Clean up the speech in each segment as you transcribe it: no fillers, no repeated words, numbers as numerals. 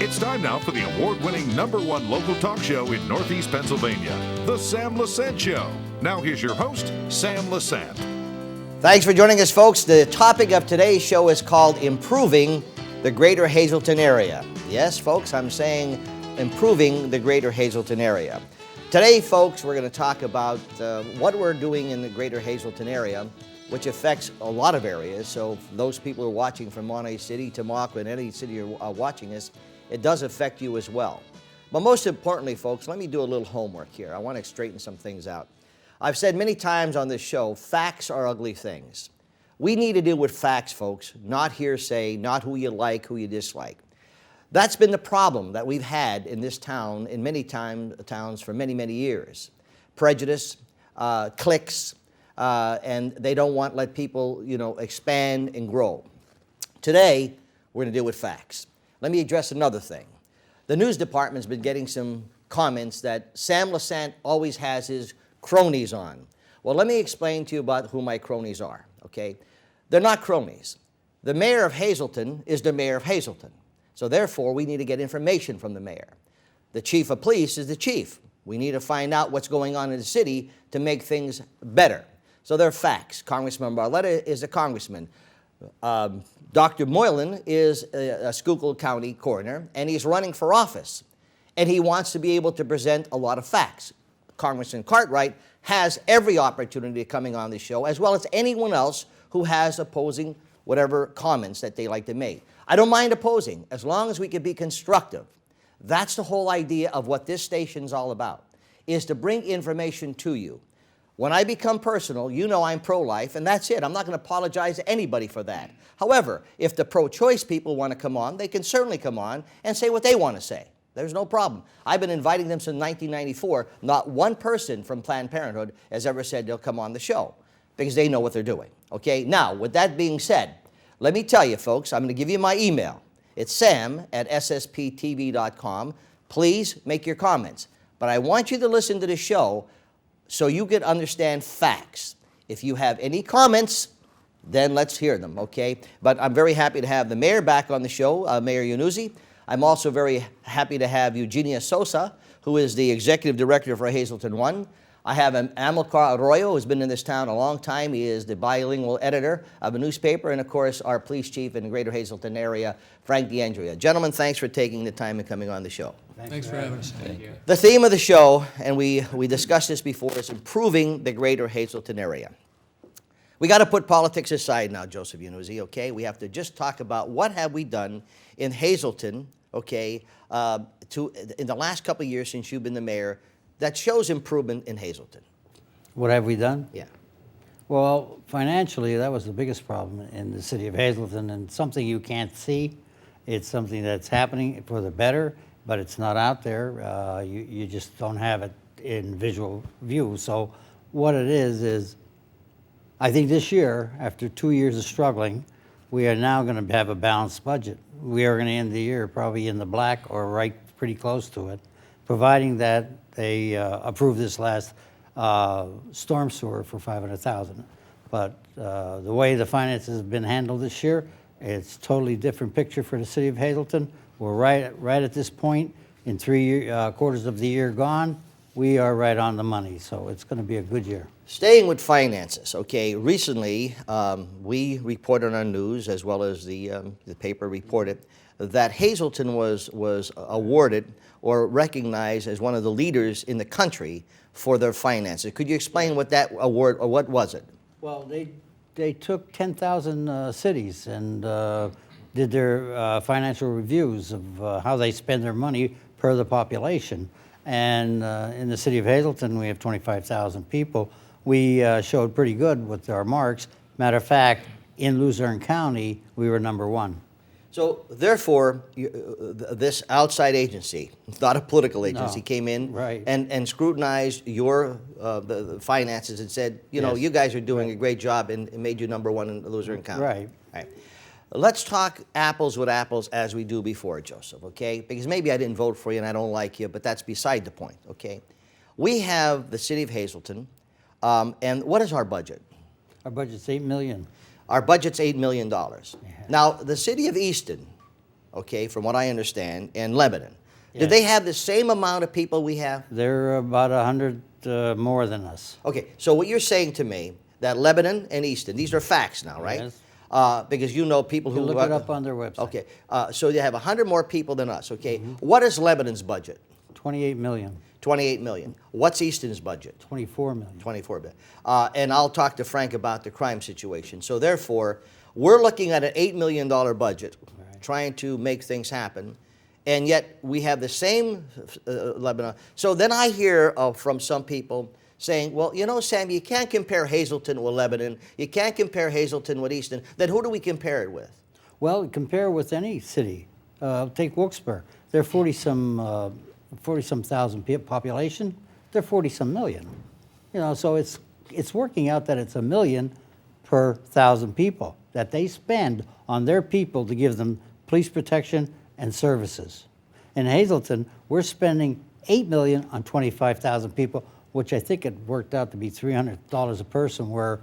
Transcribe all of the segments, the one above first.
It's time now for the award-winning #1 local talk show in Northeast Pennsylvania, The Sam Lesante Show. Now here's your host, Sam Lesante. Thanks for joining us, folks. The topic of today's show is called Improving the Greater Hazleton Area. Yes, folks, I'm saying improving the Greater Hazleton Area. Today, folks, we're going to talk about what we're doing in the Greater Hazleton area, which affects a lot of areas. So those people who are watching from Monterey City, Tamaulipas, and any city you're watching us, it does affect you as well. But most importantly, folks, let me do a little homework here. I want to straighten some things out. I've said many times on this show, facts are ugly things. We need to deal with facts, folks, not hearsay, not who you like, who you dislike. That's been the problem that we've had in this town, in many towns for many, many years. Prejudice, cliques, and they don't want to let people, expand and grow. Today, we're going to deal with facts. Let me address another thing. The news department's been getting some comments that Sam Lesante always has his cronies on. Well, let me explain to you about who my cronies are, okay? They're not cronies. The mayor of Hazleton is the mayor of Hazleton. So therefore, we need to get information from the mayor. The chief of police is the chief. We need to find out what's going on in the city to make things better. So they're facts. Congressman Barletta is a congressman. Dr. Moylan is a Schuylkill County coroner, and he's running for office. And he wants to be able to present a lot of facts. Congressman Cartwright has every opportunity coming on the show, as well as anyone else who has opposing whatever comments that they like to make. I don't mind opposing, as long as we can be constructive. That's the whole idea of what this station's all about, is to bring information to you. When I become personal, you know I'm pro-life, and that's it. I'm not going to apologize to anybody for that. However, if the pro-choice people want to come on, they can certainly come on and say what they want to say. There's no problem. I've been inviting them since 1994. Not one person from Planned Parenthood has ever said they'll come on the show, because they know what they're doing. Okay, now, with that being said, let me tell you, folks, I'm going to give you my email. It's sam@ssptv.com. Please make your comments. But I want you to listen to the show so you can understand facts. If you have any comments, then let's hear them, okay? But I'm very happy to have the mayor back on the show, Mayor Yannuzzi. I'm also very happy to have Eugenio Sosa, who is the executive director for Hazleton 1. I have Amilcar Arroyo, who's been in this town a long time. He is the bilingual editor of a newspaper, and of course, our police chief in the Greater Hazleton area, Frank DeAndrea. Gentlemen, thanks for taking the time and coming on the show. Thanks for having us. Thank you. The theme of the show, and we discussed this before, is improving the Greater Hazleton area. We got to put politics aside now, Joseph Yannuzzi, okay? We have to just talk about what have we done in Hazleton, okay, in the last couple of years since you've been the mayor, that shows improvement in Hazleton. What have we done? Yeah. Well, financially, that was the biggest problem in the city of Hazleton, and something you can't see. It's something that's happening for the better, but it's not out there. You just don't have it in visual view. So what it is I think this year, after 2 years of struggling, we are now going to have a balanced budget. We are going to end the year probably in the black or right pretty close to it, providing that they approve this last storm sewer for $500,000. But the way the finances have been handled this year, it's a totally different picture for the city of Hazleton. We're right at this point, in 3 quarters of the year gone, we are right on the money. So it's going to be a good year. Staying with finances, okay, recently we reported on our news, as well as the paper reported, that Hazleton was awarded or recognized as one of the leaders in the country for their finances. Could you explain what that award, or what was it? Well, they took 10,000 cities and did their financial reviews of how they spend their money per the population. And in the city of Hazleton, we have 25,000 people. We showed pretty good with our marks. Matter of fact, in Luzerne County, we were #1. So therefore, this outside agency, not a political agency, No, came in right. and scrutinized your the finances and said, Yes. you guys are doing a great job, and made you #1 in Luzerne County. Right. All right. Let's talk apples with apples as we do before, Joseph, okay? Because maybe I didn't vote for you and I don't like you, but that's beside the point, okay? We have the city of Hazleton, and what is our budget? Our budget's $8 million. Our budget's $8 million. Now, the city of Easton, okay, from what I understand, and Lebanon. Do Yes. they have the same amount of people we have? They're about 100 more than us. Okay, so what you're saying to me, that Lebanon and Easton, these are facts now, right? Yes. Because you know people You who... look it up on their website. Okay, so you have 100 more people than us, okay? What is Lebanon's budget? 28 million, 28 million. What's Easton's budget? 24 million. 24 million. And I'll talk to Frank about the crime situation. So therefore, we're looking at an $8 million budget, Right. trying to make things happen, and yet we have the same Lebanon. So then I hear from some people saying, well, you know, Sam, you can't compare Hazleton with Lebanon. You can't compare Hazleton with Easton. Then who do we compare it with? Well, compare with any city. Take Wilkes-Barre. They're 40-some thousand population. They're 40-some million. You know, so it's working out that it's $1 million per 1,000 people that they spend on their people to give them police protection and services. In Hazleton, we're spending $8 million on 25,000 people, which I think it worked out to be $300 a person, where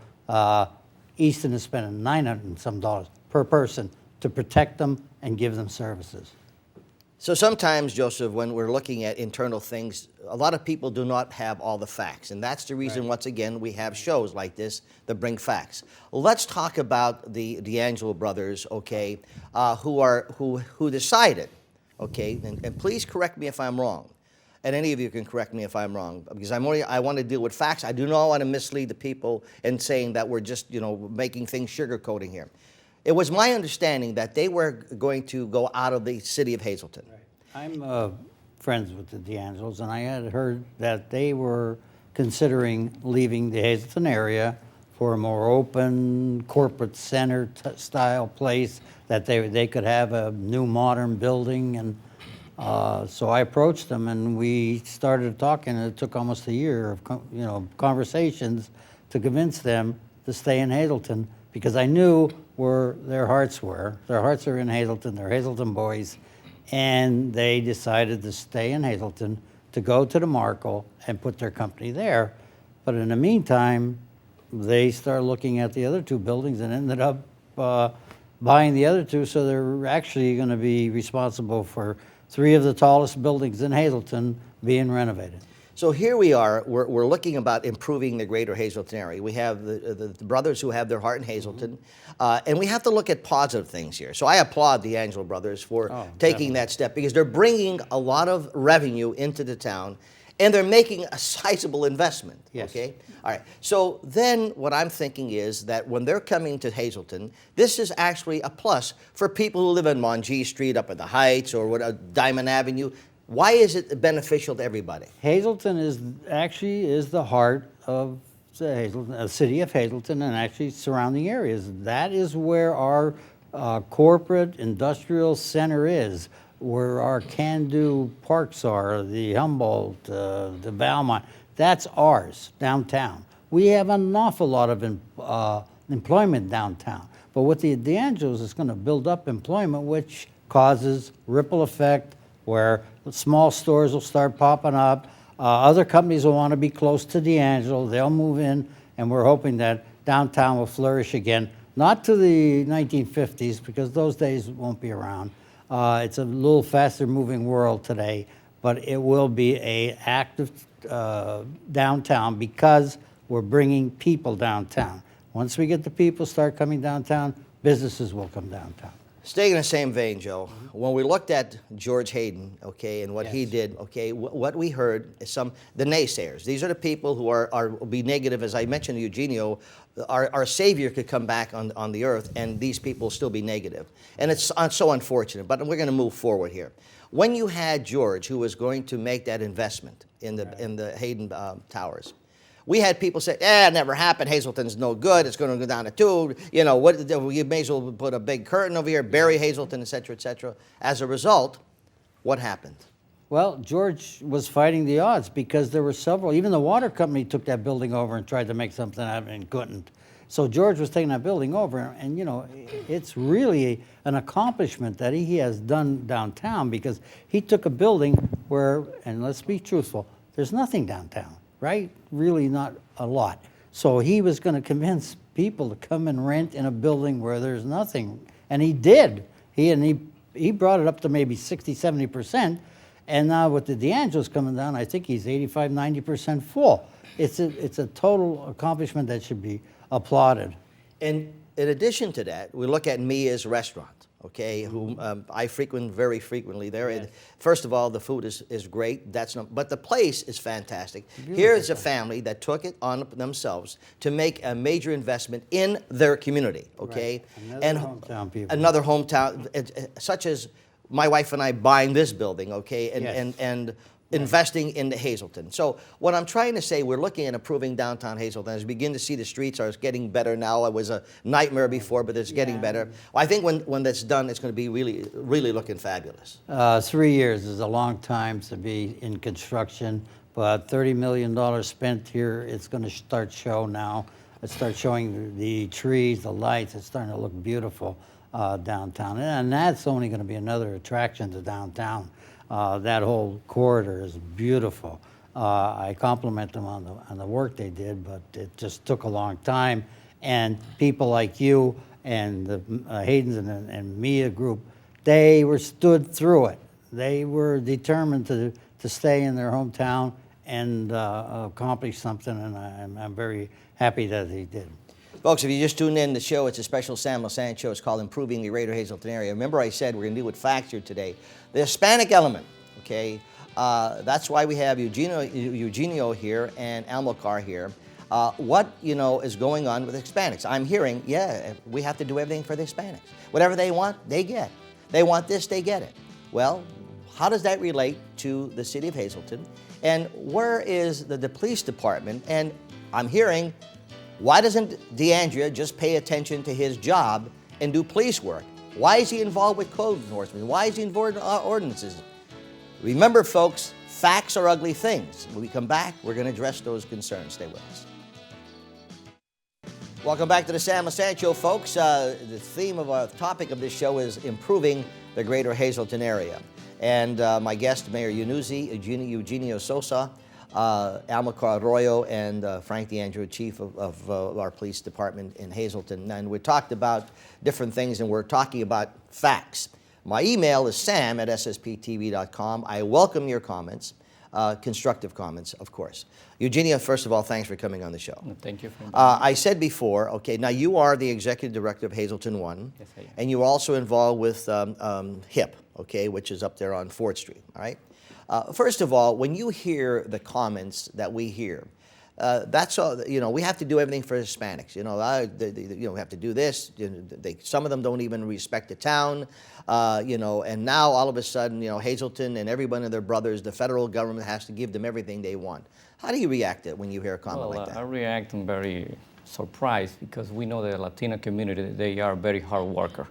Easton is spending $900 and some dollars per person to protect them and give them services. So sometimes, Joseph, when we're looking at internal things, a lot of people do not have all the facts. And that's the reason, Right. once again, we have shows like this that bring facts. Let's talk about the DeAndrea brothers, okay, who decided, okay, and please correct me if I'm wrong. And any of you can correct me if I'm wrong, because I want to deal with facts. I do not want to mislead the people in saying that we're just, you know, making things sugarcoating here. It was my understanding that they were going to go out of the city of Hazleton. I'm friends with the DeAngelos, and I had heard that they were considering leaving the Hazleton area for a more open, corporate center style place, that they could have a new modern building. And so I approached them, and we started talking, and it took almost a year of conversations to convince them to stay in Hazleton, because I knew where their hearts were. Their hearts are in Hazleton. They're Hazleton boys. And they decided to stay in Hazleton, to go to the Markle and put their company there. But in the meantime, they started looking at the other two buildings and ended up buying the other two. So they're actually going to be responsible for 3 of the tallest buildings in Hazleton being renovated. So here we are, we're looking about improving the greater Hazleton area. We have the brothers who have their heart in Hazleton, and we have to look at positive things here. So I applaud the Angelo brothers for taking that step, because they're bringing a lot of revenue into the town, and they're making a sizable investment, Yes. okay? All right, so then what I'm thinking is that when they're coming to Hazleton, this is actually a plus for people who live in Mongees Street, up at the Heights, or Diamond Avenue. Why is it beneficial to everybody? Hazleton is the heart of the city of Hazleton, and actually surrounding areas. That is where our corporate industrial center is, where our can-do parks are, the Humboldt, the Valmont. That's ours, downtown. We have an awful lot of employment downtown. But with the DeAngelos, it's going to build up employment, which causes ripple effect, where small stores will start popping up. Other companies will want to be close to DeAngelo. They'll move in, and we're hoping that downtown will flourish again. Not to the 1950s, because those days won't be around. It's a little faster moving world today, but it will be an active downtown, because we're bringing people downtown. Once we get the people start coming downtown, businesses will come downtown. Staying in the same vein, Joe, when we looked at George Hayden, okay, and what he did, okay, what we heard is the naysayers. These are the people who will be negative. As I mentioned to Eugenio, our Savior could come back on the earth, and these people will still be negative. And it's so unfortunate, but we're going to move forward here. When you had George, who was going to make that investment in the Hayden Towers, we had people say, it never happened. Hazleton's no good. It's going to go down a tube. You know, you may as well put a big curtain over here, bury Hazleton, et cetera, et cetera. As a result, what happened? Well, George was fighting the odds, because there were several. Even the water company took that building over and tried to make something out of it and couldn't. So George was taking that building over, and, you know, it's really an accomplishment that he has done downtown, because he took a building where, and let's be truthful, there's nothing downtown. Right? Really not a lot. So he was going to convince people to come and rent in a building where there's nothing. And he did. He he brought it up to maybe 60, 70%. And now with the DeAndrea's coming down, I think he's 85, 90% full. It's a total accomplishment that should be applauded. And in addition to that, we look at Mia's restaurant, okay, who I frequent very frequently there. Yes. And first of all, the food is great. But the place is fantastic. Here's a family that took it on themselves to make a major investment in their community, okay? Right. And Hometown people. another hometown, such as my wife and I buying this building, okay, and investing in Hazleton. So what I'm trying to say, we're looking at improving downtown Hazleton. As we begin to see the streets are getting better now. It was a nightmare before, but it's getting better. Well, I think when that's done, it's going to be really, really looking fabulous. 3 years is a long time to be in construction, but $30 million spent here. It's going to start show now. It starts showing the trees, the lights. It's starting to look beautiful downtown, and that's only going to be another attraction to downtown. That whole corridor is beautiful. I compliment them on the work they did, but it just took a long time. And people like you and the Haydens and Mia group, they stood through it. They were determined to stay in their hometown and accomplish something, and I'm very happy that they did. Folks, if you just tuned in the show, it's a special Sam Lesante show. It's called Improving the Greater Hazleton Area. Remember I said we're going to deal with facts here today. The Hispanic element, okay? That's why we have Eugenio here and Amilcar here. What, is going on with Hispanics? I'm hearing, we have to do everything for the Hispanics. Whatever they want, they get. They want this, they get it. Well, how does that relate to the city of Hazleton? And where is the police department? And I'm hearing, why doesn't DeAndrea just pay attention to his job and do police work? Why is he involved with code enforcement? Why is he involved in ordinances? Remember, folks, facts are ugly things. When we come back, we're going to address those concerns. Stay with us. Welcome back to the Sam Lesante Show, folks. The theme of our topic of this show is improving the greater Hazleton area. And my guest, Mayor Yannuzzi, Eugenio Sosa, Amilcar Arroyo, and Frank DeAndrea, chief of our police department in Hazleton. And we talked about different things, and we're talking about facts. My email is sam@ssptv.com. I welcome your comments, constructive comments, of course. Eugenio, first of all, thanks for coming on the show. Thank you for I said before, okay, now you are the executive director of Hazleton 1. Yes, I am. And you're also involved with HIP, okay, which is up there on 4th Street, all right? First of all, when you hear the comments that we hear, that's all. We have to do everything for Hispanics. We have to do this. Some of them don't even respect the town. And now all of a sudden, Hazleton and every one of their brothers, the federal government has to give them everything they want. How do you react when you hear a comment like that? I react and very surprised because we know the Latino community, they are very hard worker.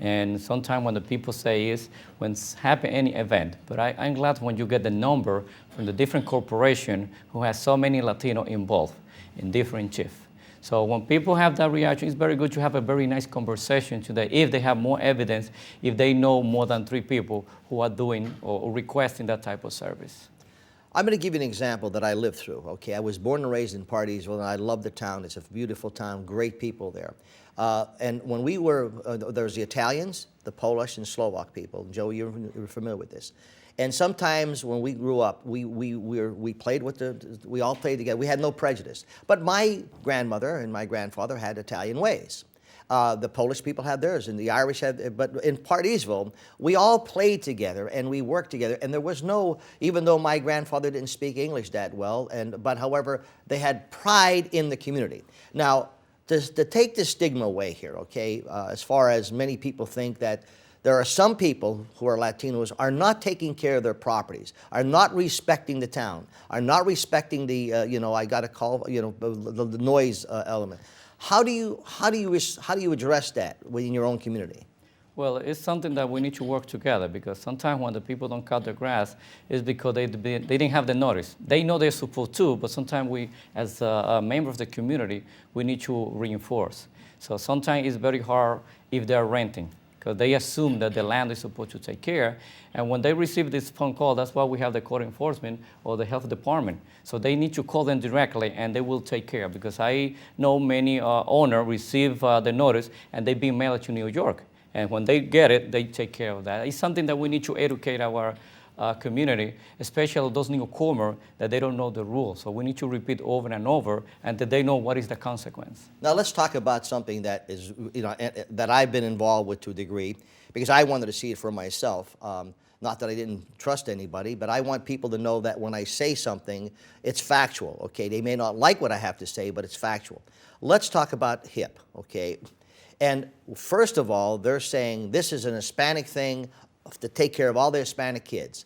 And sometimes when the people say is when happen any event, but I'm glad when you get the number from the different corporation who has so many Latino involved in different shifts. So when people have that reaction, it's very good to have a very nice conversation today. If they have more evidence, if they know more than 3 people who are doing or requesting that type of service. I'm going to give you an example that I lived through, okay? I was born and raised in Pardeesville, and I love the town. It's a beautiful town, great people there. And when we were, there's the Italians, the Polish, and Slovak people. Joe, you're familiar with this. And sometimes when we grew up, we played with we all played together. We had no prejudice. But my grandmother and my grandfather had Italian ways. The Polish people had theirs, and the Irish had, but in Pardeesville, we all played together and we worked together, and there was no, even though my grandfather didn't speak English that well, but however, they had pride in the community. Now, to take the stigma away here, okay, as far as many people think that there are some people who are Latinos are not taking care of their properties, are not respecting the town, are not respecting the, I got to call, the noise element. How do you address that within your own community? Well, it's something that we need to work together because sometimes when the people don't cut the grass, it's because they didn't have the notice. They know they're supposed to, but sometimes we, as a member of the community, we need to reinforce. So sometimes it's very hard if they're renting because they assume that the land is supposed to take care. And when they receive this phone call, that's why we have the code enforcement or the health department. So they need to call them directly and they will take care because I know many owners receive the notice and they've been mailed to New York. And when they get it, they take care of that. It's something that we need to educate our community, especially those newcomers that they don't know the rules. So we need to repeat over and over, and that they know what is the consequence. Now let's talk about something that is, that I've been involved with to a degree, because I wanted to see it for myself. Not that I didn't trust anybody, but I want people to know that when I say something, it's factual, okay? They may not like what I have to say, but it's factual. Let's talk about HIP, okay? And first of all, they're saying this is an Hispanic thing to take care of all the Hispanic kids.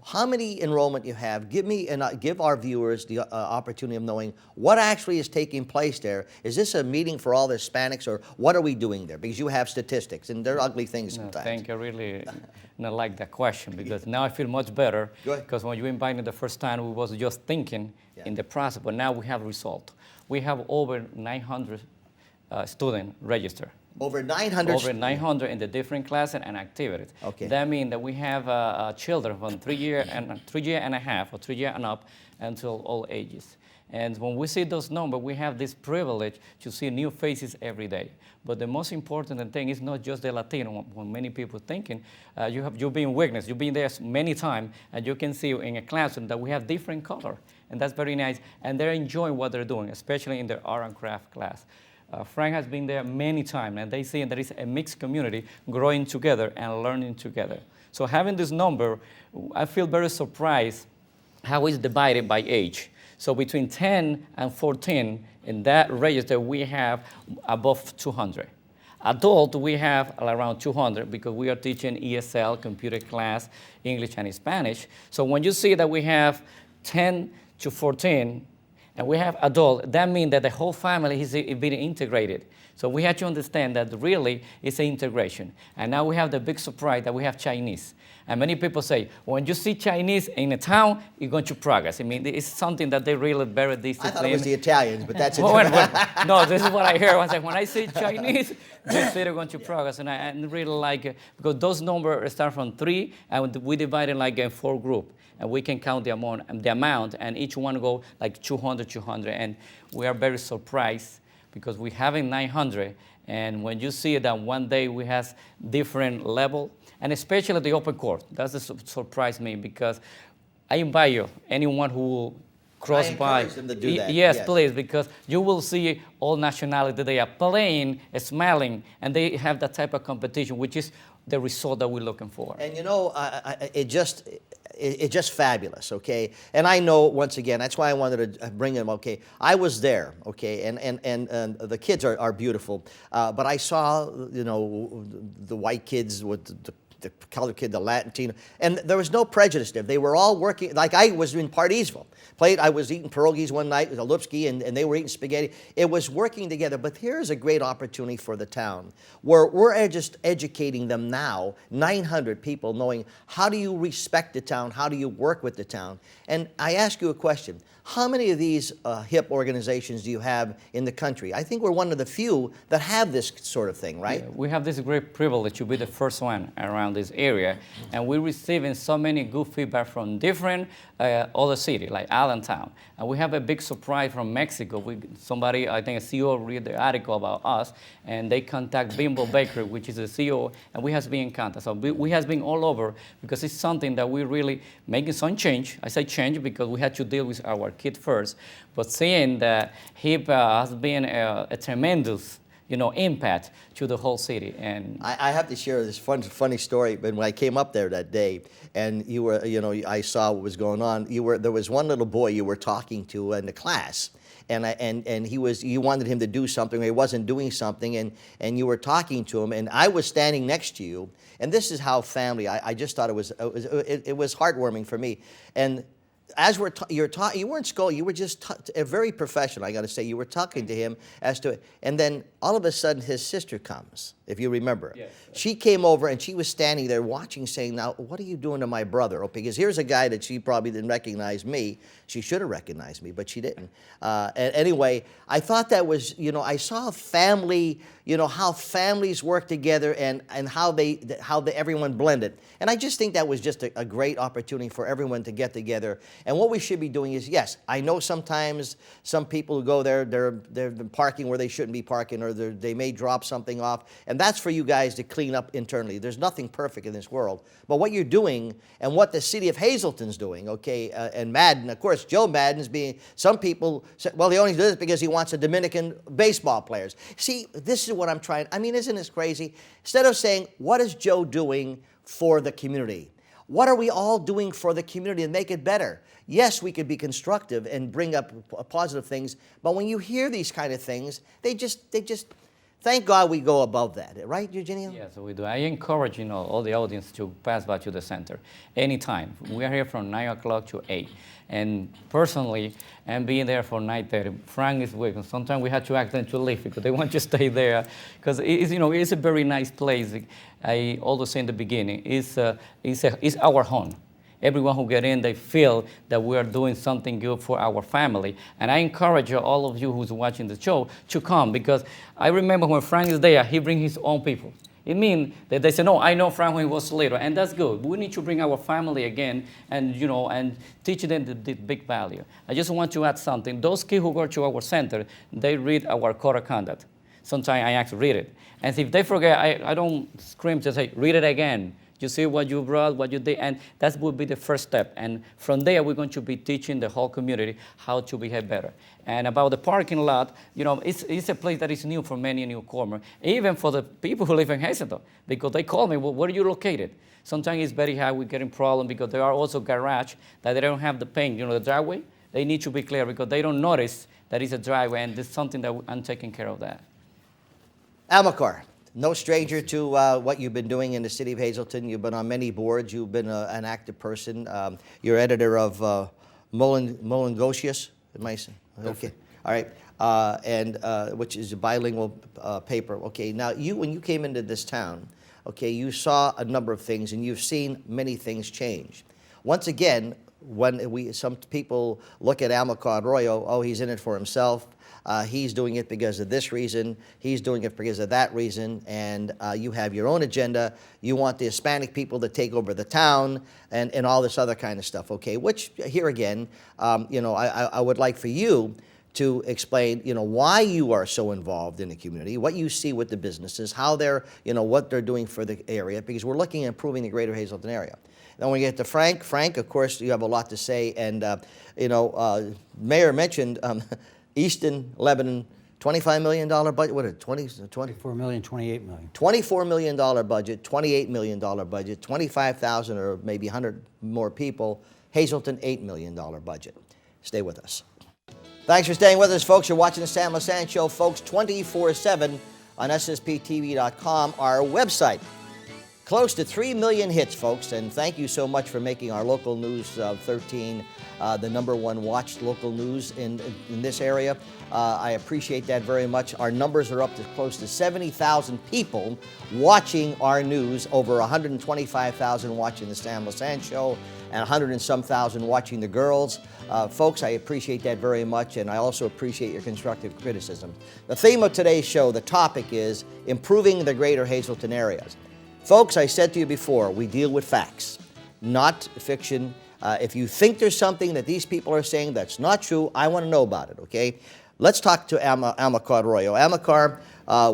How many enrollment you have? Give me and give our viewers the opportunity of knowing what actually is taking place there. Is this a meeting for all the Hispanics, or what are we doing there? Because you have statistics, and they're ugly things sometimes. Thank you. I really not like that question, because now I feel much better. Because when you invited me the first time, we was just thinking in the process, but now we have result. We have over 900 students registered. Over 900? Over 900 in the different classes and activities. Okay. That means that we have children from 3 years and a half, or 3 years and up, until all ages. And when we see those numbers, we have this privilege to see new faces every day. But the most important thing is not just the Latino. When many people thinking, you've been witness, you've been there many times, and you can see in a classroom that we have different color, and that's very nice. And they're enjoying what they're doing, especially in their art and craft class. Frank has been there many times, and they see there is a mixed community growing together and learning together. So having this number, I feel very surprised how it's divided by age. So between 10 and 14, in that register, we have above 200. Adult, we have around 200, because we are teaching ESL, computer class, English, and Spanish. So when you see that we have 10 to 14, and we have adult, that means that the whole family is being integrated. So we have to understand that really it's an integration. And now we have the big surprise that we have Chinese. And many people say, when you see Chinese in a town, you're going to progress. I mean, it's something that they really very disciplined. I thought it was the Italians, but that's it. No, this is what I hear. When I say Chinese, they say they're going to progress. And I really like it, because those numbers start from 3, and we divide it like in 4 groups. And we can count the amount, and each one go like 200, 200. And we are very surprised, because we have 900. And when you see that one day we have different level, and especially the open court, that's the surprise me, because I invite you, anyone who will cross by. Them to do that. Yes, please, because you will see all nationalities. They are playing, smiling, and they have that type of competition, which is the result that we're looking for. And it's just fabulous, okay? And I know, once again, that's why I wanted to bring them, okay? I was there, okay? And the kids are beautiful. But I saw, the white kids with the colored kid, the Latino, and there was no prejudice there. They were all working, like I was in Pardeesville. I was eating pierogies one night with a Lipsky, and they were eating spaghetti. It was working together. But here's a great opportunity for the town, where we're just educating them now, 900 people, knowing how do you respect the town, how do you work with the town. And I ask you a question. How many of these HIP organizations do you have in the country? I think we're one of the few that have this sort of thing, right? Yeah, we have this great privilege to be the first one around this area, and we're receiving so many good feedback from different other cities, like Allentown. And we have a big surprise from Mexico. Somebody, I think a CEO, read the article about us, and they contact Bimbo Bakery, which is the CEO, and we have been in contact. So we have been all over, because it's something that we really making some change. I say change because we had to deal with our kid first, but seeing that HIP has been a tremendous, impact to the whole city. And I have to share this funny story. But when I came up there that day, and you were, I saw what was going on. There was one little boy you were talking to in the class, and you wanted him to do something, or he wasn't doing something, and you were talking to him, and I was standing next to you, and this is how family. I just thought it was heartwarming for me, and. As you weren't scolding, you were just very professional, I got to say. You were talking to him as to, and then all of a sudden his sister comes, if you remember. Yes. She came over and she was standing there watching, saying, now, what are you doing to my brother? Oh, because here's a guy that she probably didn't recognize me. She should have recognized me, but she didn't. Anyway, I thought that was, I saw family, how families work together and how everyone blended. And I just think that was just a great opportunity for everyone to get together. And what we should be doing is, yes, I know sometimes some people who go there, they're parking where they shouldn't be parking, or they may drop something off, and and that's for you guys to clean up internally. There's nothing perfect in this world. But what you're doing and what the city of Hazleton's doing, okay, and Madden, of course, Joe Madden's being, some people say, well, he only does it because he wants a Dominican baseball players. See, this is what I'm trying, I mean, isn't this crazy? Instead of saying, what is Joe doing for the community? What are we all doing for the community to make it better? Yes, we could be constructive and bring up positive things, but when you hear these kind of things, they just, thank God we go above that, right, Eugenio? Yes, we do. I encourage, all the audience to pass by to the center anytime. We are here from 9 o'clock to 8. And personally, I'm being there for 9:30. Frank is working. Sometimes we have to ask them to leave because they want to stay there. Because it's a very nice place. I always say in the beginning, it's our home. Everyone who get in, they feel that we are doing something good for our family. And I encourage all of you who's watching the show to come, because I remember when Frank is there, he brings his own people. It means that they say, no, I know Frank when he was little, and that's good. We need to bring our family again and, and teach them the big value. I just want to add something. Those kids who go to our center, they read our code of conduct. Sometimes I ask to read it. And if they forget, I don't scream to say, read it again. You see what you brought, what you did, and that would be the first step. And from there, we're going to be teaching the whole community how to behave better. And about the parking lot, it's a place that is new for many newcomers, even for the people who live in Hazleton, because they call me, well, where are you located? Sometimes it's very hard, we're getting problems, because there are also garages that they don't have the paint, the driveway. They need to be clear, because they don't notice that it's a driveway, and it's something that I'm taking care of that. Amilcar, no stranger to what you've been doing in the city of Hazleton. You've been on many boards. You've been an active person. You're editor of Molingocious. Am I saying? Okay. All right. And which is a bilingual paper. Okay. Now, when you came into this town, okay, you saw a number of things, and you've seen many things change. Once again, when some people look at Amilcar Arroyo, oh, he's in it for himself. He's doing it because of this reason. He's doing it because of that reason. And you have your own agenda. You want the Hispanic people to take over the town and all this other kind of stuff, okay? Which, here again, I would like for you to explain, why you are so involved in the community, what you see with the businesses, how they're, what they're doing for the area, because we're looking at improving the greater Hazleton area. Then when we get to Frank, of course, you have a lot to say. And, Mayor mentioned Easton, Lebanon, $25 million budget. What is it, 24 million, 28 million. $24 million budget, $28 million budget, 25,000 or maybe 100 more people. Hazleton, $8 million budget. Stay with us. Thanks for staying with us, folks. You're watching the Sam Lesante Show, folks, 24/7 on SSPTV.com, our website. Close to 3 million hits, folks, and thank you so much for making our local news 13 the #1 watched local news in this area. I appreciate that very much. Our numbers are up to close to 70,000 people watching our news, over 125,000 watching the Sam Lesante Show, and 100 and some thousand watching the girls. Folks, I appreciate that very much, and I also appreciate your constructive criticism. The theme of today's show, the topic is improving the greater Hazleton areas. Folks, I said to you before, we deal with facts, not fiction. If you think there's something that these people are saying that's not true, I want to know about it, okay? Let's talk to Amilcar Arroyo. Amilcar,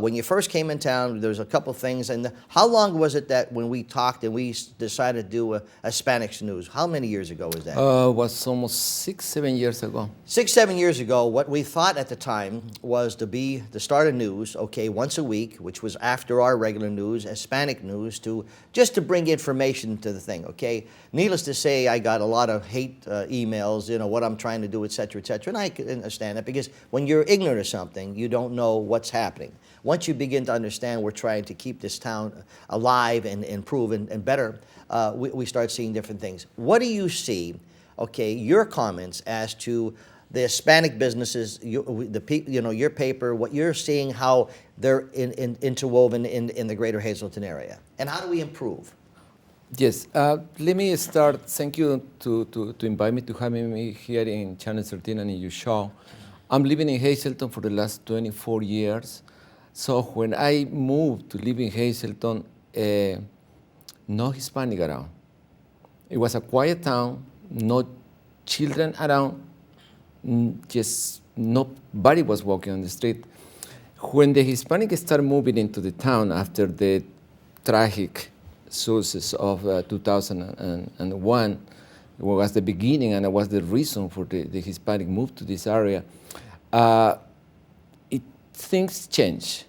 when you first came in town, there was a couple things. And how long was it that when we talked and we decided to do a Hispanics news? How many years ago was that? It was almost 6-7 years ago. 6-7 years ago, what we thought at the time was to start a news, okay, once a week, which was after our regular news, Hispanic news, just to bring information to the thing, okay? Needless to say, I got a lot of hate emails, what I'm trying to do, et cetera, and I can understand that, because when you're ignorant of something, you don't know what's happening. Once you begin to understand we're trying to keep this town alive and improve and better, we start seeing different things. What do you see, okay, your comments as to the Hispanic businesses, your paper, what you're seeing, how they're interwoven in the greater Hazleton area, and how do we improve? Yes, let me start. Thank you to invite me, to having me here in Channel 13 and in your show. I'm living in Hazleton for the last 24 years. So when I moved to live in Hazleton, no Hispanic around. It was a quiet town, no children around, just nobody was walking on the street. when the Hispanic started moving into the town after the tragic sources of 2001, was the beginning and it was the reason for the Hispanic move to this area, things change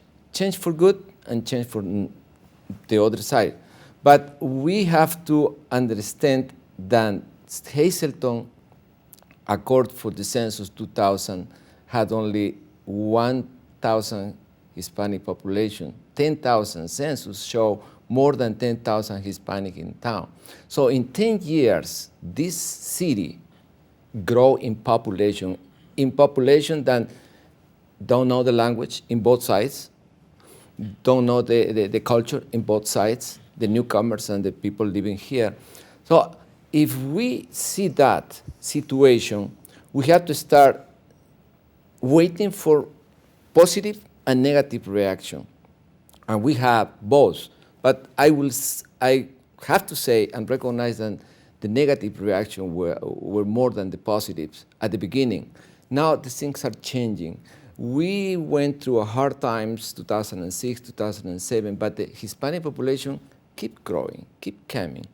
for good and change for the other side. But we have to understand that Hazleton, according for the census 2000, had only 1,000 Hispanic population. 10,000 census show more than 10,000 Hispanic in town. So in 10 years, this city grow in population that don't know the language in both sides, don't know the culture in both sides, the newcomers and the people living here. So if we see that situation, we have to start waiting for positive and negative reaction. And we have both. But I have to say and recognize that the negative reaction were more than the positives at the beginning. Now the things are changing. We went through a hard times, 2006, 2007, but the Hispanic population keep growing, keep coming.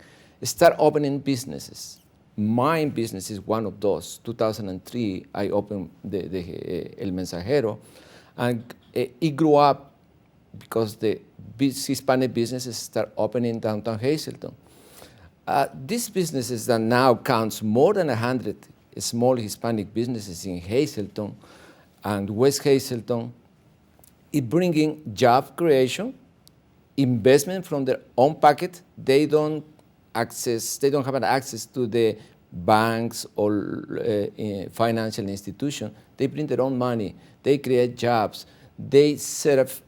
Start opening businesses. My business is one of those. 2003, I opened the El Mensajero, and it grew up because the Hispanic businesses start opening downtown Hazleton. These businesses that now counts more than 100 small Hispanic businesses in Hazleton and West Hazleton, it bringing job creation, investment from their own pocket. They don't have an access to the banks or financial institution. They bring their own money. They create jobs. They serve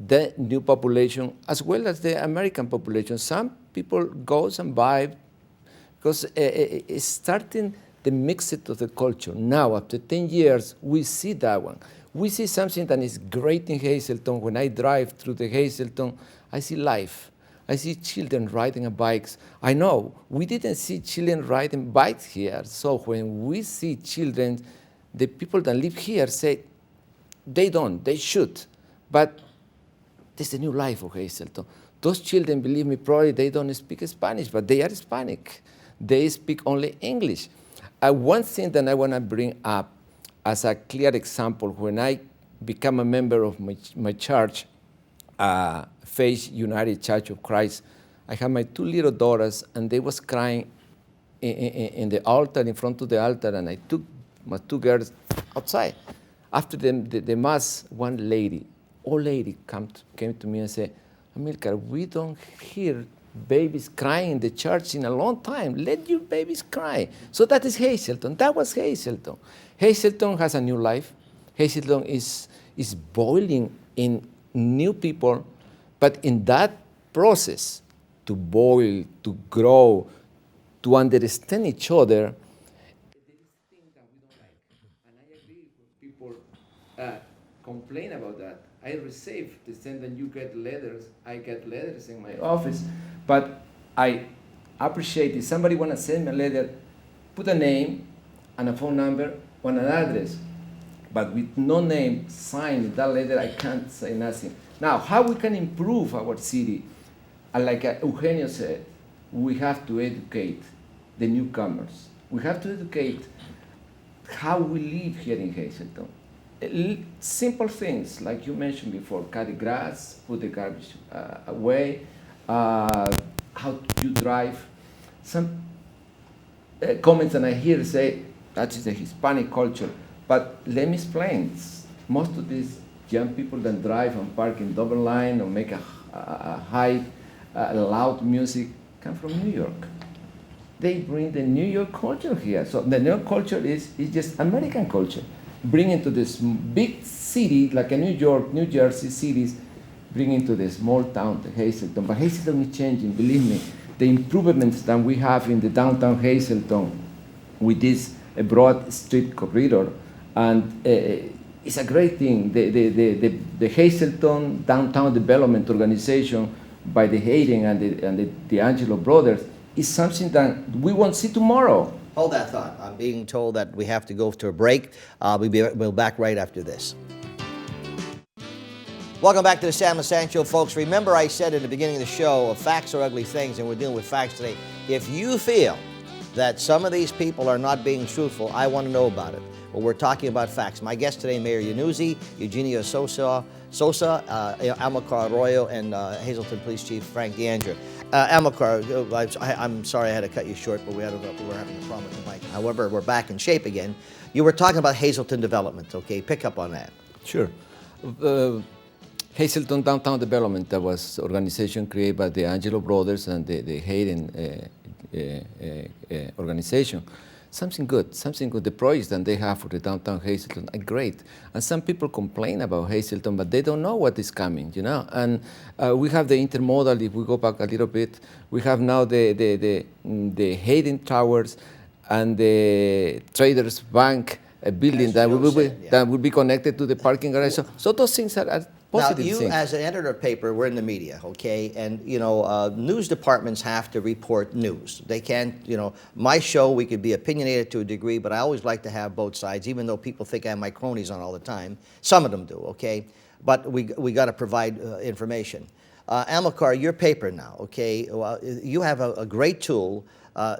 the new population as well as the American population. Some people goes and buy because it's starting the mix of the culture. Now, after 10 years, we see that one. We see something that is great in Hazleton. When I drive through the Hazleton, I see life. I see children riding bikes. I know we didn't see children riding bikes here. So when we see children, the people that live here say, they should. But there's a new life of Hazleton. Those children, believe me, probably they don't speak Spanish, but they are Hispanic. They speak only English. One thing that I want to bring up as a clear example, when I became a member of my church, Faith United Church of Christ, I had my two little daughters, and they was crying in the altar, in front of the altar, and I took my two girls outside. After the mass, one lady, old lady, came to me and said, Amilcar, we don't hear babies crying in the church in a long time. Let your babies cry. So that is Hazleton. That was Hazleton. Hazleton has a new life. Hazleton is boiling in new people, but in that process, to boil, to grow, to understand each other, there is things that we don't like. And I agree when people complain about that. I receive the same that you get letters. I get letters in my office, but I appreciate if somebody want to send me a letter, put a name and a phone number on an address, but with no name signed that letter, I can't say nothing. Now, how we can improve our city? Like Eugenio said, we have to educate the newcomers. We have to educate how we live here in Hazleton. Simple things, like you mentioned before, cut the grass, put the garbage away, how you drive. Some comments that I hear say, that is the Hispanic culture. But let me explain. Most of these young people that drive and park in double line or make a high, loud music come from New York. They bring the New York culture here. So the New York culture is just American culture. Bring into this big city, like a New York, New Jersey cities, bring into the small town, the Hazleton. But Hazleton is changing, believe me. The improvements that we have in the downtown Hazleton with this broad street corridor, and it's a great thing. The Hazleton Downtown Development Organization by the Hayden and the DeAndrea brothers is something that we won't see tomorrow. Hold that thought. I'm being told that we have to go to a break. We'll be back right after this. Welcome back to the Sam Lesante Show, folks. Remember I said at the beginning of the show, facts are ugly things, and we're dealing with facts today. If you feel that some of these people are not being truthful, I want to know about it. Well, we're talking about facts. My guest today, Mayor Yannuzzi, Eugenio Sosa, Amilcar Arroyo, and Hazleton Police Chief Frank DeAndrea. Amilcar, I'm sorry I had to cut you short, but we're having a problem with the mic. However, we're back in shape again. You were talking about Hazleton development, okay? Pick up on that. Sure. Hazleton Downtown Development, that was organization created by the Angelo brothers and the Hayden organization. Something good. The projects that they have for the downtown Hazleton are great. And some people complain about Hazleton, but they don't know what is coming, you know. And we have the intermodal. If we go back a little bit, we have now the Hayden Towers and the Traders Bank building that will be connected to the parking garage. So those things are positive now, you things. as an editor of paper, we're in the media, okay? And, you know, news departments have to report news. They can't, you know, my show, we could be opinionated to a degree, but I always like to have both sides, even though people think I have my cronies on all the time. Some of them do, okay? But we got to provide information. Amilcar, your paper now, okay? Well, you have a great tool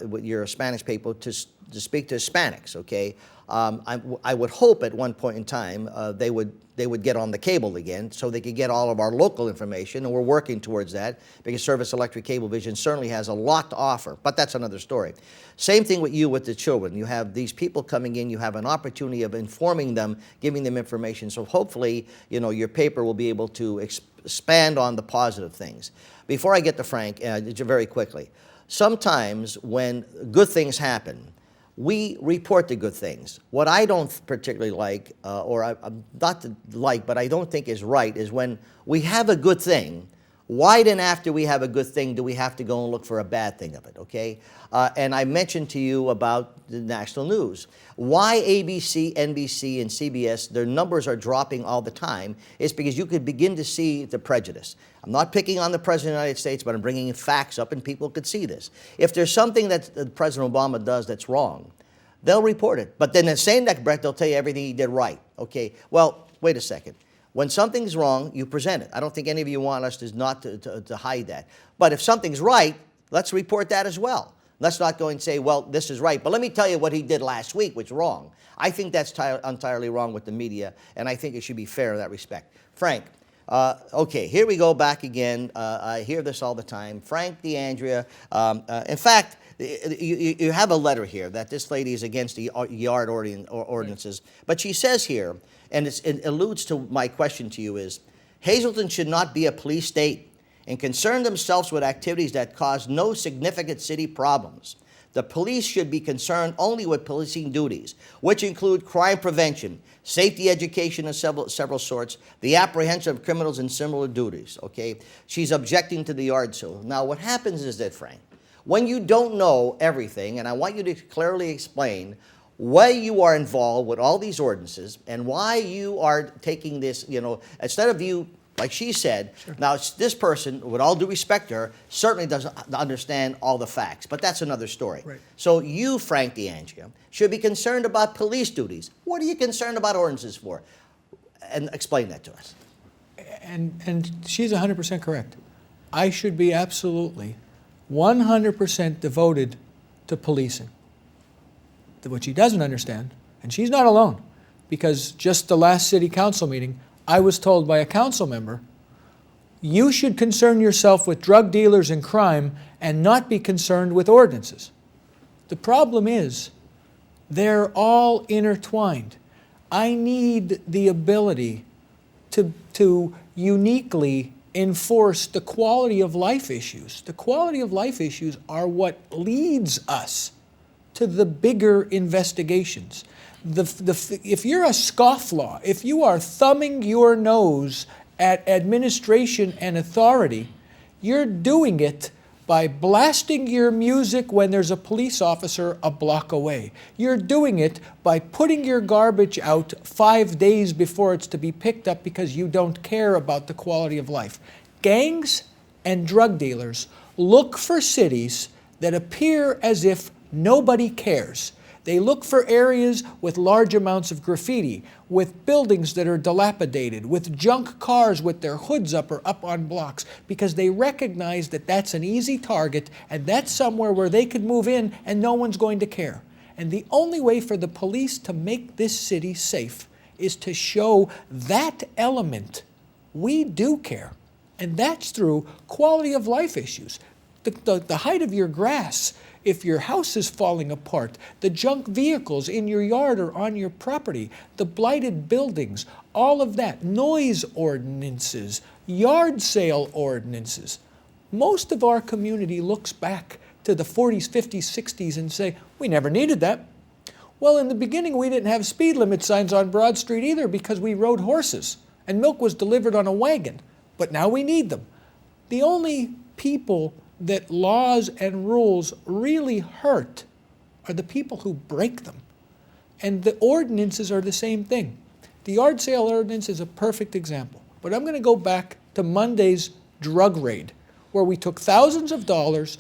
with your Spanish paper to speak to Hispanics, okay? I would hope at one point in time they would get on the cable again so they could get all of our local information, and we're working towards that because Service Electric Cablevision certainly has a lot to offer, but that's another story. Same thing with you with the children. You have these people coming in, you have an opportunity of informing them, giving them information, so hopefully, you know, your paper will be able to expand on the positive things. Before I get to Frank, very quickly, sometimes when good things happen, we report the good things. What I don't particularly like, not to like, but I don't think is right, is when we have a good thing, why then after we have a good thing do we have to go and look for a bad thing of it, okay? And I mentioned to you about the national news. Why ABC, NBC, and CBS, their numbers are dropping all the time is because you could begin to see the prejudice. I'm not picking on the President of the United States, but I'm bringing facts up and people could see this. If there's something that President Obama does that's wrong, they'll report it. But then in the same next breath, they'll tell you everything he did right, okay? Well, wait a second. When something's wrong, you present it. I don't think any of you want us to hide that. But if something's right, let's report that as well. Let's not go and say, well, this is right, but let me tell you what he did last week, which is wrong. I think that's entirely wrong with the media, and I think it should be fair in that respect. Frank, okay, here we go back again. I hear this all the time. Frank DeAndrea, in fact, you have a letter here that this lady is against the yard ordinances, but she says here, and it alludes to my question to you is, Hazleton should not be a police state and concern themselves with activities that cause no significant city problems. The police should be concerned only with policing duties, which include crime prevention, safety education of several sorts, the apprehension of criminals and similar duties, okay? She's objecting to the yard sale. Now, what happens is that, Frank, when you don't know everything, and I want you to clearly explain why you are involved with all these ordinances and why you are taking this, you know, instead of you, like she said, sure. Now this person, with all due respect to her, certainly doesn't understand all the facts, but that's another story. Right. So you, Frank DeAndrea, should be concerned about police duties. What are you concerned about ordinances for? And explain that to us. And she's 100% correct. I should be absolutely 100% devoted to policing. What she doesn't understand, and she's not alone, because just the last city council meeting, I was told by a council member, you should concern yourself with drug dealers and crime and not be concerned with ordinances. The problem is, they're all intertwined. I need the ability to uniquely enforce the quality of life issues. The quality of life issues are what leads us to the bigger investigations. If you're a scofflaw, if you are thumbing your nose at administration and authority, you're doing it by blasting your music when there's a police officer a block away. You're doing it by putting your garbage out 5 days before it's to be picked up because you don't care about the quality of life. Gangs and drug dealers look for cities that appear as if nobody cares. They look for areas with large amounts of graffiti, with buildings that are dilapidated, with junk cars with their hoods up or up on blocks, because they recognize that that's an easy target and that's somewhere where they could move in and no one's going to care. And the only way for the police to make this city safe is to show that element. We do care. And that's through quality of life issues. The height of your grass, if your house is falling apart, the junk vehicles in your yard or on your property, the blighted buildings, all of that, noise ordinances, yard sale ordinances. Most of our community looks back to the 40s, 50s, 60s and say, we never needed that. Well, in the beginning, we didn't have speed limit signs on Broad Street either because we rode horses and milk was delivered on a wagon. But now we need them. The only people that laws and rules really hurt are the people who break them. And the ordinances are the same thing. The yard sale ordinance is a perfect example. But I'm going to go back to Monday's drug raid, where we took thousands of dollars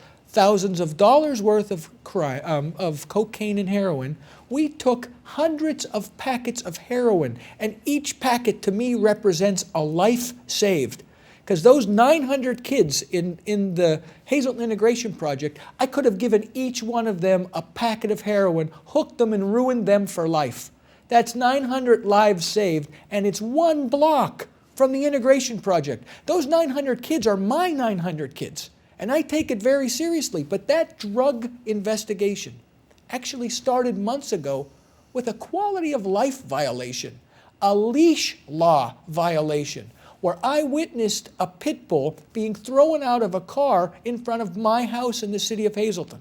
worth of cocaine and heroin. We took hundreds of packets of heroin, and each packet to me represents a life saved. Because those 900 kids in the Hazleton Integration Project, I could have given each one of them a packet of heroin, hooked them and ruined them for life. That's 900 lives saved, and it's one block from the Integration Project. Those 900 kids are my 900 kids, and I take it very seriously. But that drug investigation actually started months ago with a quality of life violation, a leash law violation, where I witnessed a pit bull being thrown out of a car in front of my house in the city of Hazleton.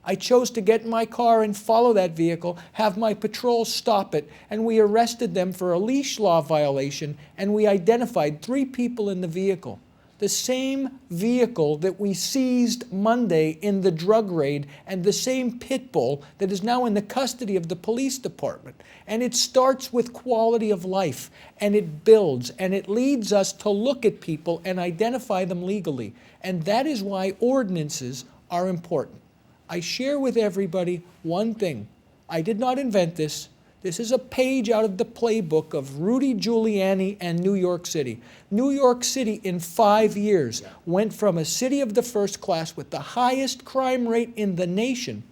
I chose to get in my car and follow that vehicle, have my patrol stop it, and we arrested them for a leash law violation, and we identified 3 people in the vehicle. The same vehicle that we seized Monday in the drug raid, and the same pit bull that is now in the custody of the police department. And it starts with quality of life, and it builds, and it leads us to look at people and identify them legally. And that is why ordinances are important. I share with everybody one thing. I did not invent this. This is a page out of the playbook of Rudy Giuliani and New York City. New York City in 5 years went from a city of the first class with the highest crime rate in the nation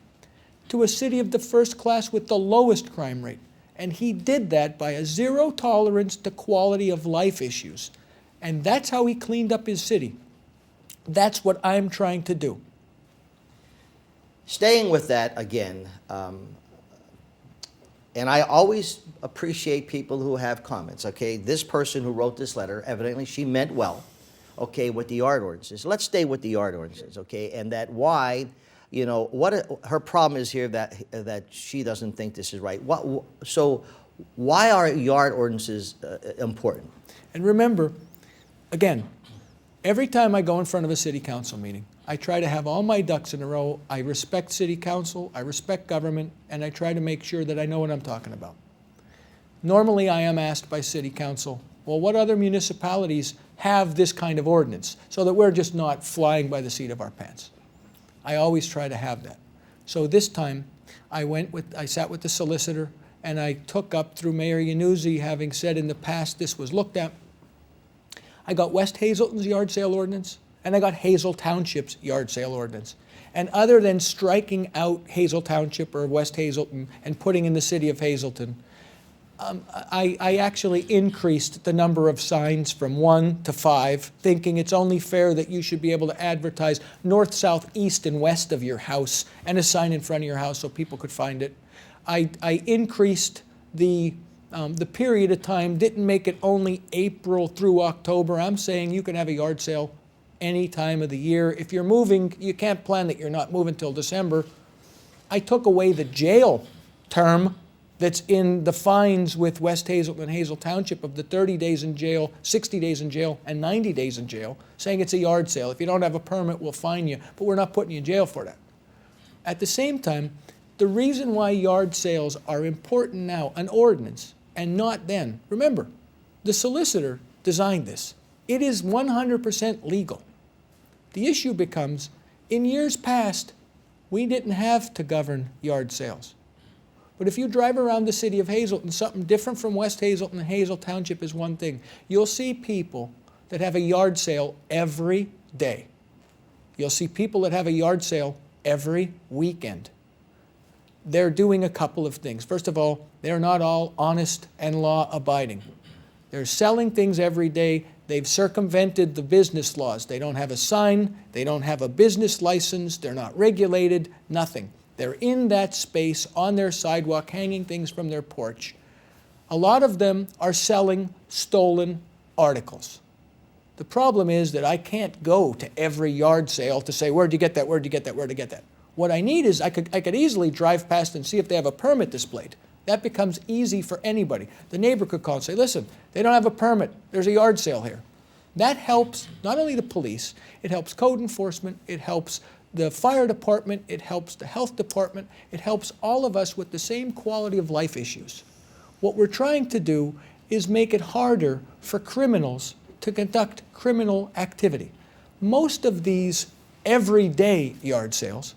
to a city of the first class with the lowest crime rate. And he did that by a zero tolerance to quality of life issues. And that's how he cleaned up his city. That's what I'm trying to do. Staying with that again, and I always appreciate people who have comments, okay? This person who wrote this letter, evidently she meant well, okay, with the yard ordinances. Let's stay with the yard ordinances, okay? And that why, you know, her problem is here that she doesn't think this is right. So why are yard ordinances important? And remember, again, every time I go in front of a city council meeting, I try to have all my ducks in a row. I respect city council, I respect government, and I try to make sure that I know what I'm talking about. Normally I am asked by city council, well, what other municipalities have this kind of ordinance so that we're just not flying by the seat of our pants? I always try to have that. So this time I sat with the solicitor and I took up through Mayor Yannuzzi, having said in the past this was looked at. I got West Hazleton's yard sale ordinance, and I got Hazel Township's yard sale ordinance. And other than striking out Hazel Township or West Hazleton and putting in the city of Hazleton, I actually increased the number of signs from 1 to 5, thinking it's only fair that you should be able to advertise north, south, east, and west of your house, and a sign in front of your house so people could find it. I increased the period of time, didn't make it only April through October. I'm saying you can have a yard sale any time of the year. If you're moving, you can't plan that you're not moving till December. I took away the jail term that's in the fines with West Hazleton and Hazel Township of the 30 days in jail, 60 days in jail, and 90 days in jail, saying it's a yard sale. If you don't have a permit, we'll fine you, but we're not putting you in jail for that. At the same time, the reason why yard sales are important now, an ordinance, and not then, remember, the solicitor designed this. It is 100% legal. The issue becomes, in years past, we didn't have to govern yard sales. But if you drive around the city of Hazleton, something different from West Hazleton and Hazel Township is one thing. You'll see people that have a yard sale every day. You'll see people that have a yard sale every weekend. They're doing a couple of things. First of all, they're not all honest and law-abiding. They're selling things every day. They've circumvented the business laws. They don't have a sign. They don't have a business license. They're not regulated, nothing. They're in that space on their sidewalk, hanging things from their porch. A lot of them are selling stolen articles. The problem is that I can't go to every yard sale to say, where'd you get that, where'd you get that, where'd you get that? What I need is I could easily drive past and see if they have a permit displayed. That becomes easy for anybody. The neighbor could call and say, listen, they don't have a permit. There's a yard sale here. That helps not only the police, it helps code enforcement, it helps the fire department, it helps the health department, it helps all of us with the same quality of life issues. What we're trying to do is make it harder for criminals to conduct criminal activity. Most of these everyday yard sales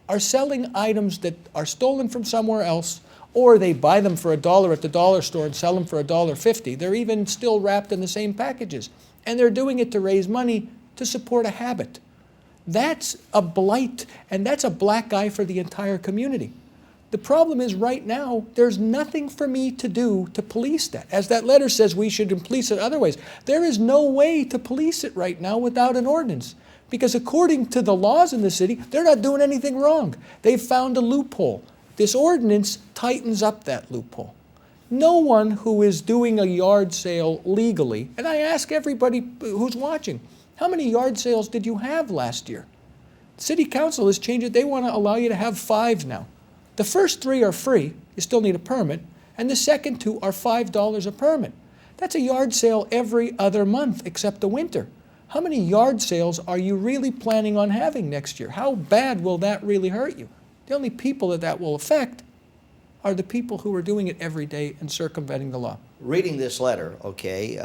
are selling items that are stolen from somewhere else, or they buy them for $1 at the dollar store and sell them for $1.50. They're even still wrapped in the same packages. And they're doing it to raise money to support a habit. That's a blight, and that's a black eye for the entire community. The problem is right now, there's nothing for me to do to police that. As that letter says, we should police it other ways. There is no way to police it right now without an ordinance. Because according to the laws in the city, they're not doing anything wrong. They've found a loophole. This ordinance tightens up that loophole. No one who is doing a yard sale legally, and I ask everybody who's watching, how many yard sales did you have last year? City Council has changed it. They want to allow you to have 5 now. The first 3 are free. You still need a permit. And the second 2 are $5 a permit. That's a yard sale every other month except the winter. How many yard sales are you really planning on having next year? How bad will that really hurt you? The only people that will affect are the people who are doing it every day and circumventing the law. Reading this letter, okay,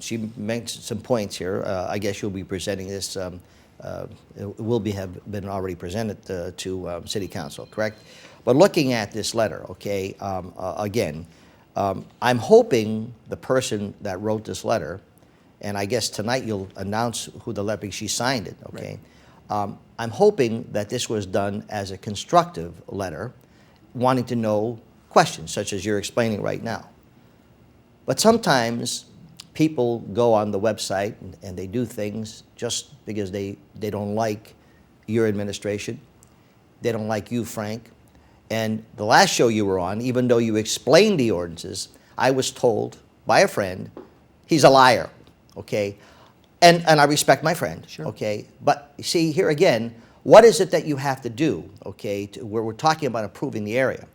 she makes some points here. I guess you'll be presenting this. It will have been already presented to City Council, correct? But looking at this letter, okay, again, I'm hoping the person that wrote this letter, and I guess tonight you'll announce who the letter, because she signed it, okay? Right. I'm hoping that this was done as a constructive letter, wanting to know questions, such as you're explaining right now. But sometimes people go on the website and they do things just because they don't like your administration. They don't like you, Frank. And the last show you were on, even though you explained the ordinances, I was told by a friend, he's a liar, okay? And I respect my friend, sure. Okay? But see, here again, what is it that you have to do, okay, where we're talking about improving the area?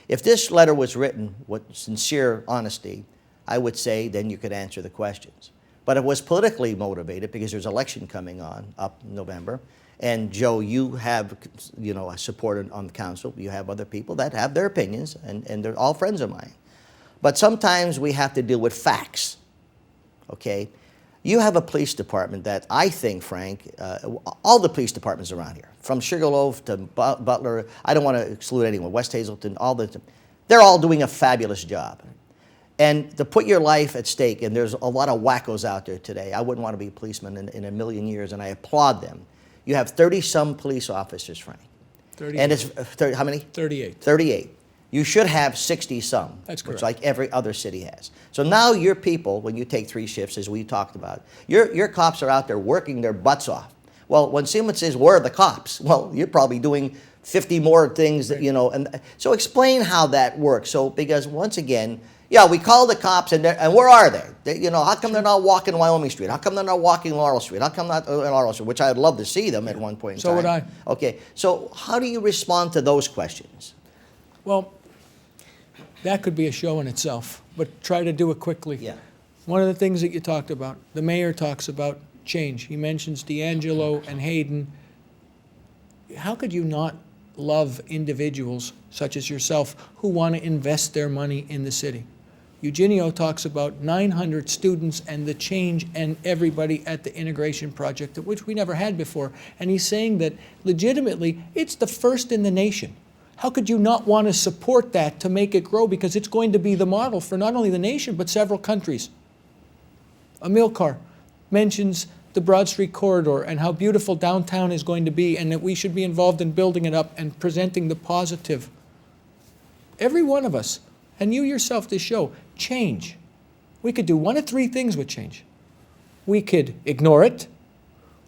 If this letter was written with sincere honesty, I would say then you could answer the questions. But it was politically motivated because there's an election coming on up in November. And Joe, you have, a support on the council. You have other people that have their opinions, and they're all friends of mine. But sometimes we have to deal with facts, okay? You have a police department that I think, Frank, all the police departments around here, from Sugarloaf to Butler, I don't want to exclude anyone, West Hazleton, they're all doing a fabulous job. And to put your life at stake, and there's a lot of wackos out there today. I wouldn't want to be a policeman in a million years, and I applaud them. You have 30-some police officers, Frank. 38. And it's, how many? 38. 38. You should have 60-some. That's correct. Which like every other city has. So now your people, when you take 3 shifts, as we talked about, your cops are out there working their butts off. Well, when someone says, where are the cops? Well, you're probably doing 50 more things that, and so explain how that works. So, because once again, yeah, we call the cops, and where are they? How come they're not walking Wyoming Street? How come they're not walking Laurel Street? How come not Laurel Street? Which I'd love to see them at one point in time. So would I. Okay, so how do you respond to those questions? Well, that could be a show in itself, but try to do it quickly. Yeah. One of the things that you talked about, the mayor talks about change. He mentions D'Angelo and Hayden. How could you not love individuals such as yourself who want to invest their money in the city? Eugenio talks about 900 students and the change and everybody at the integration project, which we never had before. And he's saying that legitimately, it's the first in the nation. How could you not want to support that to make it grow? Because it's going to be the model for not only the nation, but several countries. Amilcar mentions the Broad Street corridor and how beautiful downtown is going to be, and that we should be involved in building it up and presenting the positive. Every one of us, and you yourself this show, change. We could do one of three things with change. We could ignore it,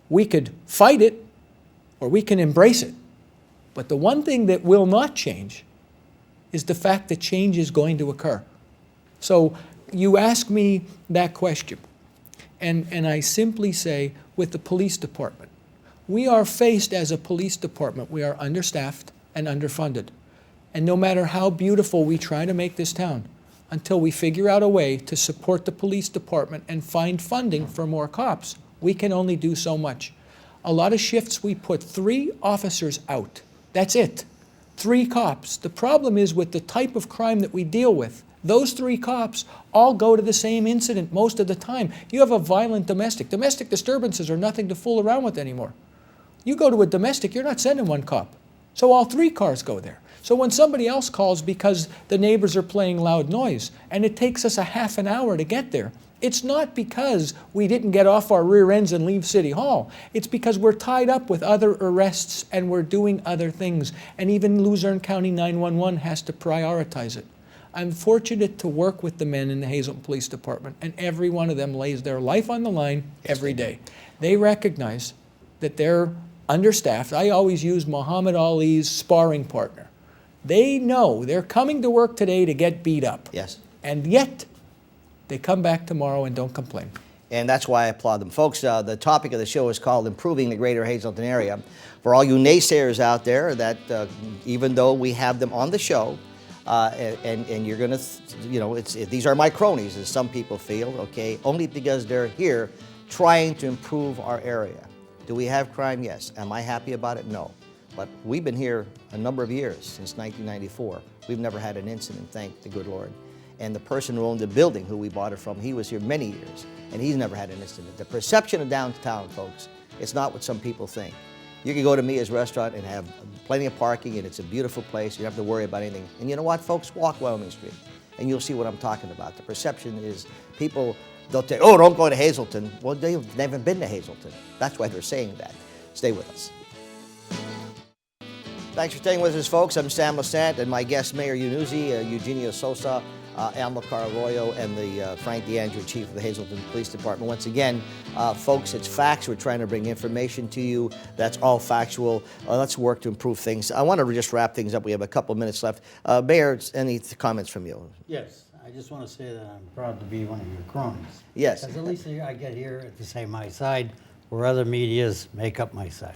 we could fight it, or we can embrace it. But the one thing that will not change is the fact that change is going to occur. So you ask me that question, and I simply say, with the police department, we are faced as a police department, we are understaffed and underfunded. And no matter how beautiful we try to make this town, until we figure out a way to support the police department and find funding for more cops, we can only do so much. A lot of shifts we put 3 officers out. That's it. 3 cops. The problem is with the type of crime that we deal with, those 3 cops all go to the same incident most of the time. You have a violent domestic. Domestic disturbances are nothing to fool around with anymore. You go to a domestic, you're not sending 1 cop. So all 3 cars go there. So when somebody else calls because the neighbors are playing loud noise and it takes us a half an hour to get there, it's not because we didn't get off our rear ends and leave City Hall. It's because we're tied up with other arrests and we're doing other things. And even Luzerne County 911 has to prioritize it. I'm fortunate to work with the men in the Hazleton Police Department, and every one of them lays their life on the line every day. They recognize that they're understaffed. I always use Muhammad Ali's sparring partner. They know they're coming to work today to get beat up. Yes. And yet, they come back tomorrow and don't complain. And that's why I applaud them. Folks, the topic of the show is called Improving the Greater Hazleton Area. For all you naysayers out there that even though we have them on the show, and you're going to, these are my cronies, as some people feel, okay, only because they're here trying to improve our area. Do we have crime? Yes. Am I happy about it? No. But we've been here a number of years, since 1994. We've never had an incident, thank the good Lord. And the person who owned the building, who we bought it from, he was here many years, and he's never had an incident. The perception of downtown, folks, it's not what some people think. You can go to Mia's restaurant and have plenty of parking, and it's a beautiful place. You don't have to worry about anything. And you know what, folks? Walk Wyoming Street, and you'll see what I'm talking about. The perception is people, they'll say, oh, don't go to Hazleton. Well, they've never been to Hazleton. That's why they're saying that. Stay with us. Thanks for staying with us, folks. I'm Sam Lesante, and my guest, Mayor Yannuzzi, Eugenio Sosa, Amilcar, Arroyo, and the Frank DeAndrea, Chief of the Hazleton Police Department. Once again, folks, it's facts. We're trying to bring information to you. That's all factual. Let's work to improve things. I want to just wrap things up. We have a couple minutes left. Mayor, any comments from you? Yes, I just want to say that I'm proud to be one of your cronies. Yes. Because at least I get here to say my side, where other medias make up my side.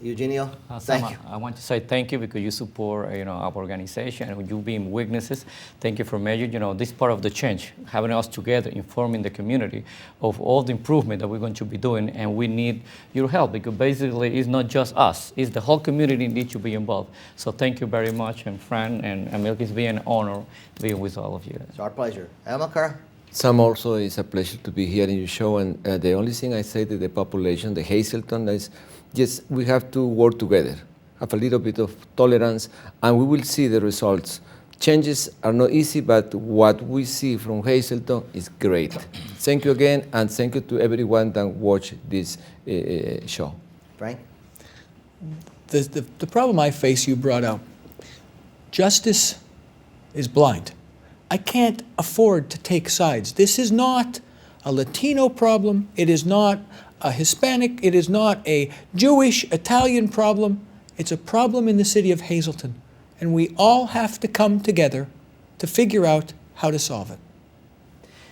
Eugenio, Sam, thank you. I want to say thank you because you support, our organization, and you being witnesses. Thank you for Mayor. This part of the change, having us together, informing the community of all the improvement that we're going to be doing, and we need your help because basically it's not just us; it's the whole community needs to be involved. So thank you very much, and Fran and Amilcar, it's been an honor being with all of you. It's our pleasure. Amilcar? Sam, also, it's a pleasure to be here in your show, and the only thing I say to the population, the Hazleton, is yes, we have to work together, have a little bit of tolerance, and we will see the results. Changes are not easy, but what we see from Hazleton is great. Thank you again, and thank you to everyone that watch this show. Frank? The problem I face, you brought out. Justice is blind. I can't afford to take sides. This is not a Latino problem. It is not a Hispanic. It is not a Jewish, Italian problem. It's a problem in the city of Hazleton. And we all have to come together to figure out how to solve it.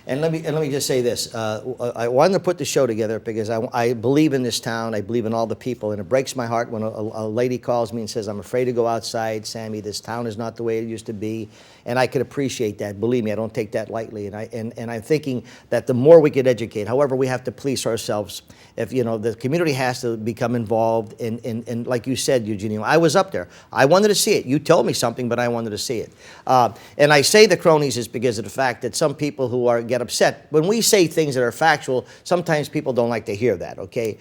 And let me just say this. I wanted to put the show together because I believe in this town. I believe in all the people. And it breaks my heart when a lady calls me and says, I'm afraid to go outside, Sammy. This town is not the way it used to be. And I could appreciate that. Believe me, I don't take that lightly. And I'm thinking that the more we could educate, however, we have to police ourselves. If, the community has to become involved. And like you said, Eugenio, I was up there. I wanted to see it. You told me something, but I wanted to see it. And I say the cronies is because of the fact that some people who are get upset. When we say things that are factual, sometimes people don't like to hear that, okay?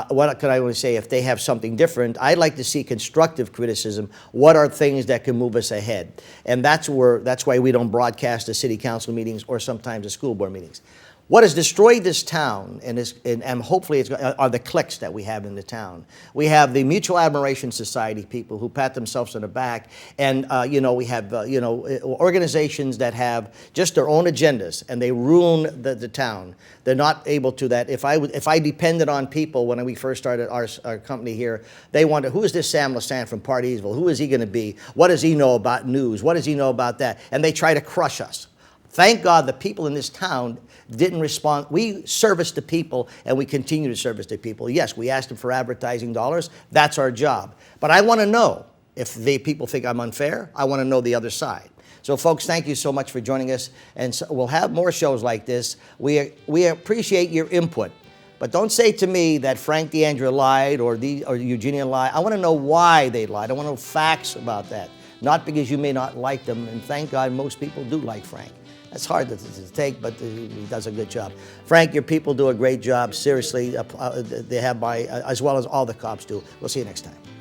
What could I want to say? If they have something different, I'd like to see constructive criticism. What are things that can move us ahead? And that's why we don't broadcast the city council meetings or sometimes the school board meetings. What has destroyed this town, and hopefully are the cliques that we have in the town. We have the Mutual Admiration Society people who pat themselves on the back, and we have organizations that have just their own agendas, and they ruin the town. They're not able to that. If I depended on people when we first started our company here, they wanted, who is this Sam Lesante from Partysville? Who is he going to be? What does he know about news? What does he know about that? And they try to crush us. Thank God the people in this town didn't respond. We service the people, and we continue to service the people. Yes, we asked them for advertising dollars. That's our job. But I want to know if people think I'm unfair. I want to know the other side. So, folks, thank you so much for joining us, and so we'll have more shows like this. We appreciate your input. But don't say to me that Frank DeAndrea lied or Eugenio lied. I want to know why they lied. I want to know facts about that. Not because you may not like them, and thank God most people do like Frank. It's hard to take, but he does a good job. Frank, your people do a great job. Seriously, they have as well as all the cops do. We'll see you next time.